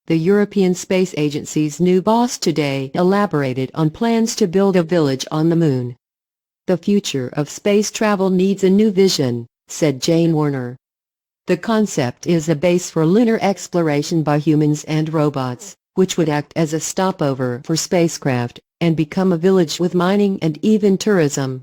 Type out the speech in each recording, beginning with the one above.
the European Space Agency's new boss today elaborated on plans to build a village on the Moon. "The future of space travel needs a new vision," said Jan Woerner. "The concept is a base for lunar exploration by humans and robots, which would act as a stopover for spacecraft, and become a village with mining and even tourism.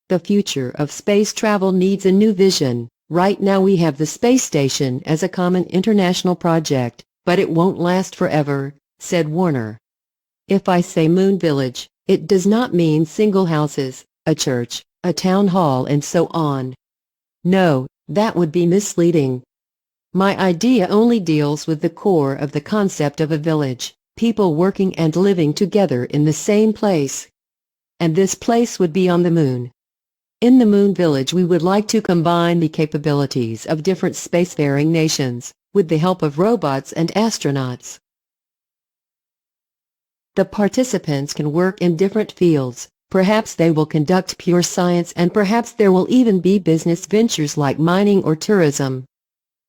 The future of space travel needs a new vision. Right now we have the space station as a common international project, but it won't last forever," said Woerner. "If I say Moon Village, it does not mean single houses, a church, a town hall and so on. No, that would be misleading. My idea only deals with the core of the concept of a village, people working and living together in the same place. And this place would be on the Moon. In the Moon Village we would like to combine the capabilities of different spacefaring nations, with the help of robots and astronauts. The participants can work in different fields, perhaps they will conduct pure science and perhaps there will even be business ventures like mining or tourism."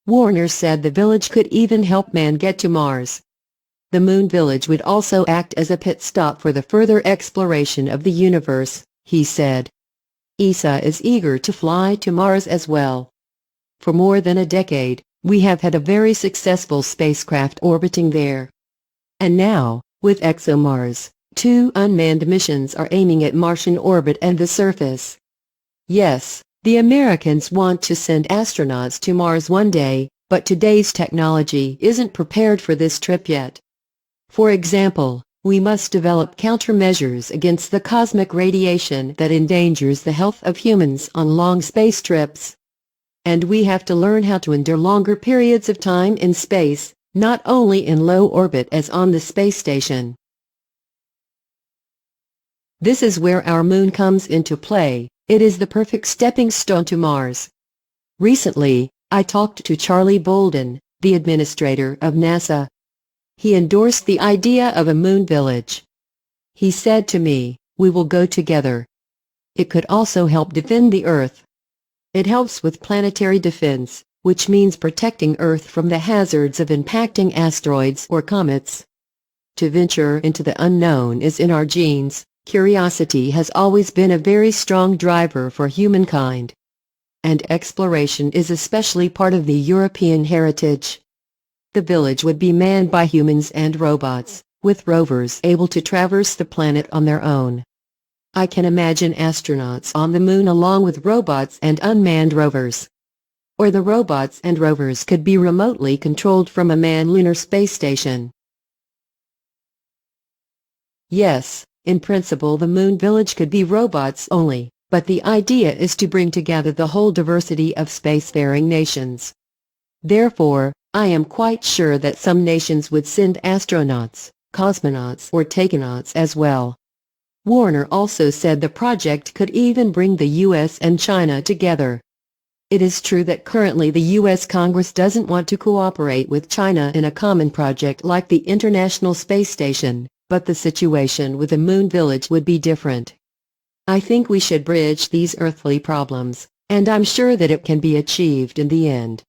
Woerner said the village could even help man get to Mars. The Moon Village would also act as a pit stop for the further exploration of the universe, he said. ESA is eager to fly to Mars as well. For more than a decade, we have had a very successful spacecraft orbiting there. And now, with ExoMars, 2 unmanned missions are aiming at Martian orbit and the surface. Yes, the Americans want to send astronauts to Mars one day, but today's technology isn't prepared for this trip yet. For example, we must develop countermeasures against the cosmic radiation that endangers the health of humans on long space trips. And we have to learn how to endure longer periods of time in space, not only in low orbit as on the space station. This is where our Moon comes into play. It is the perfect stepping stone to Mars. Recently, I talked to Charlie Bolden, the administrator of NASA. He endorsed the idea of a Moon Village. He said to me, "We will go together. It could also help defend the Earth. It helps with planetary defense, which means protecting Earth from the hazards of impacting asteroids or comets. To venture into the unknown is in our genes. Curiosity has always been a very strong driver for humankind. And exploration is especially part of the European heritage. The village would be manned by humans and robots, with rovers able to traverse the planet on their own. I can imagine astronauts on the Moon along with robots and unmanned rovers. Or the robots and rovers could be remotely controlled from a manned lunar space station." Yes, in principle the Moon Village could be robots only, but the idea is to bring together the whole diversity of spacefaring nations. Therefore, I am quite sure that some nations would send astronauts, cosmonauts or takenauts as well. Woerner also said the project could even bring the US and China together. It is true that currently the US Congress doesn't want to cooperate with China in a common project like the International Space Station, but the situation with the Moon Village would be different. I think we should bridge these earthly problems, and I'm sure that it can be achieved in the end.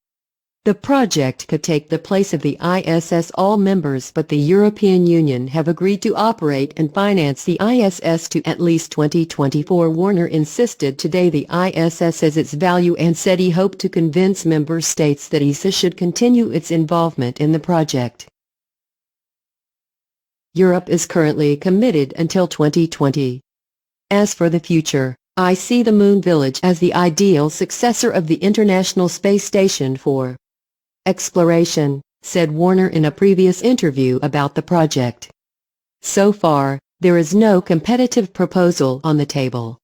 The project could take the place of the ISS. All members but the European Union have agreed to operate and finance the ISS to at least 2024. Woerner insisted today the ISS has its value and said he hoped to convince member states that ESA should continue its involvement in the project. Europe is currently committed until 2020. As for the future, I see the Moon Village as the ideal successor of the International Space Station for exploration, said Woerner in a previous interview about the project. So far, there is no competitive proposal on the table.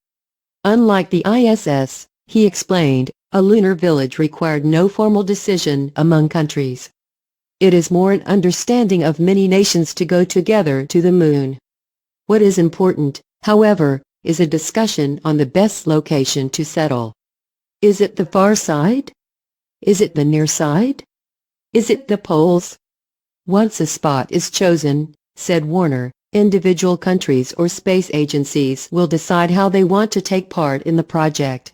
Unlike the ISS, he explained, a lunar village required no formal decision among countries. It is more an understanding of many nations to go together to the Moon. What is important, however, is a discussion on the best location to settle. Is it the far side? Is it the near side? Is it the poles? Once a spot is chosen, said Woerner, individual countries or space agencies will decide how they want to take part in the project.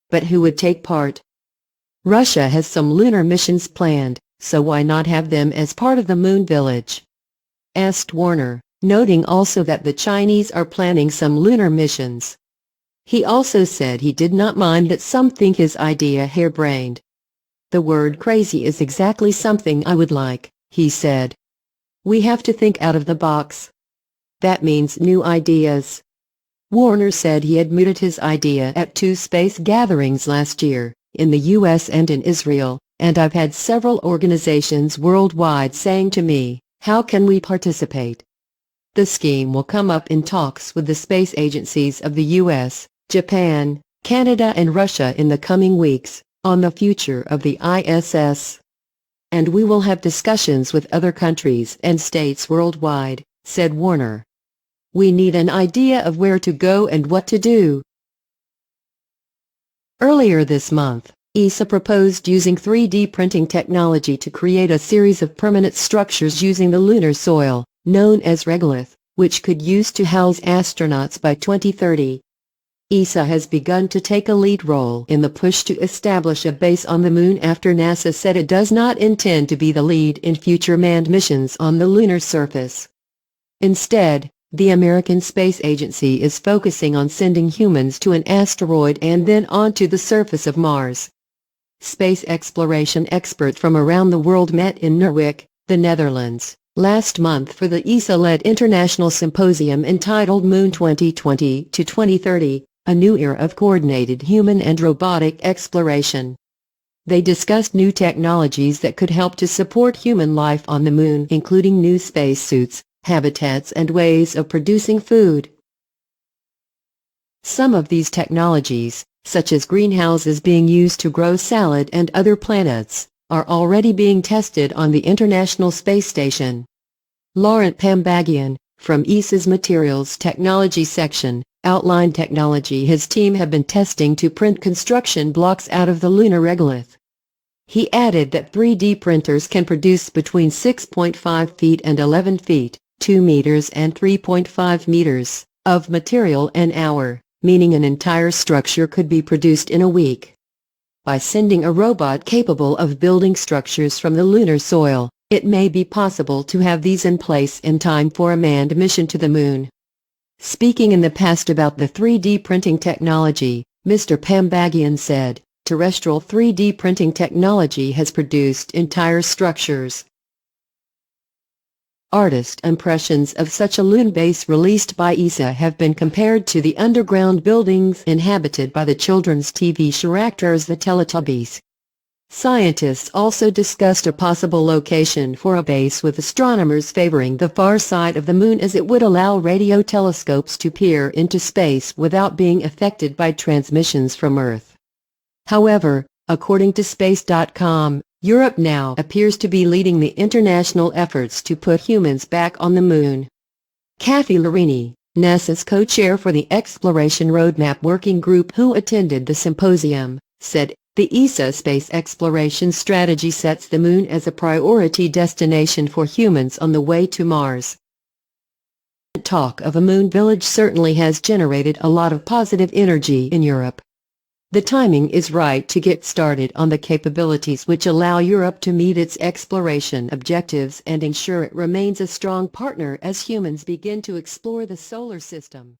But who would take part? Russia has some lunar missions planned, so why not have them as part of the Moon Village? Asked Woerner, noting also that the Chinese are planning some lunar missions. He also said he did not mind that some think his idea harebrained. "The word crazy is exactly something I would like," he said. "We have to think out of the box. That means new ideas." Woerner said he admitted his idea at 2 space gatherings last year, in the US and in Israel, and I've had several organizations worldwide saying to me, "How can we participate?" The scheme will come up in talks with the space agencies of the US, Japan, Canada and Russia in the coming weeks, on the future of the ISS. "And we will have discussions with other countries and states worldwide," said Woerner. "We need an idea of where to go and what to do." Earlier this month, ESA proposed using 3D printing technology to create a series of permanent structures using the lunar soil, known as regolith, which could use to house astronauts by 2030. ESA has begun to take a lead role in the push to establish a base on the Moon after NASA said it does not intend to be the lead in future manned missions on the lunar surface. Instead, the American Space Agency is focusing on sending humans to an asteroid and then onto the surface of Mars. Space exploration experts from around the world met in Nuremberg, the Netherlands, last month for the ESA-led international symposium entitled Moon 2020 to 2030, a new era of coordinated human and robotic exploration. They discussed new technologies that could help to support human life on the Moon, including new spacesuits, habitats and ways of producing food. Some of these technologies, such as greenhouses being used to grow salad and other planets, are already being tested on the International Space Station. Laurent Pambagian, from ESA's Materials Technology section, outlined technology his team have been testing to print construction blocks out of the lunar regolith. He added that 3D printers can produce between 6.5 feet and 11 feet, 2 meters and 3.5 meters, of material an hour, meaning an entire structure could be produced in a week. By sending a robot capable of building structures from the lunar soil, it may be possible to have these in place in time for a manned mission to the Moon. Speaking in the past about the 3D printing technology, Mr. Pambagian said, "Terrestrial 3D printing technology has produced entire structures." Artist impressions of such a lunar base released by ESA have been compared to the underground buildings inhabited by the children's TV characters the Teletubbies. Scientists also discussed a possible location for a base, with astronomers favoring the far side of the Moon as it would allow radio telescopes to peer into space without being affected by transmissions from Earth. However, according to Space.com, Europe now appears to be leading the international efforts to put humans back on the Moon. Kathy Larini, NASA's co-chair for the Exploration Roadmap Working Group who attended the symposium, said, "The ESA space exploration strategy sets the Moon as a priority destination for humans on the way to Mars." Talk of a Moon village certainly has generated a lot of positive energy in Europe. The timing is right to get started on the capabilities which allow Europe to meet its exploration objectives and ensure it remains a strong partner as humans begin to explore the solar system.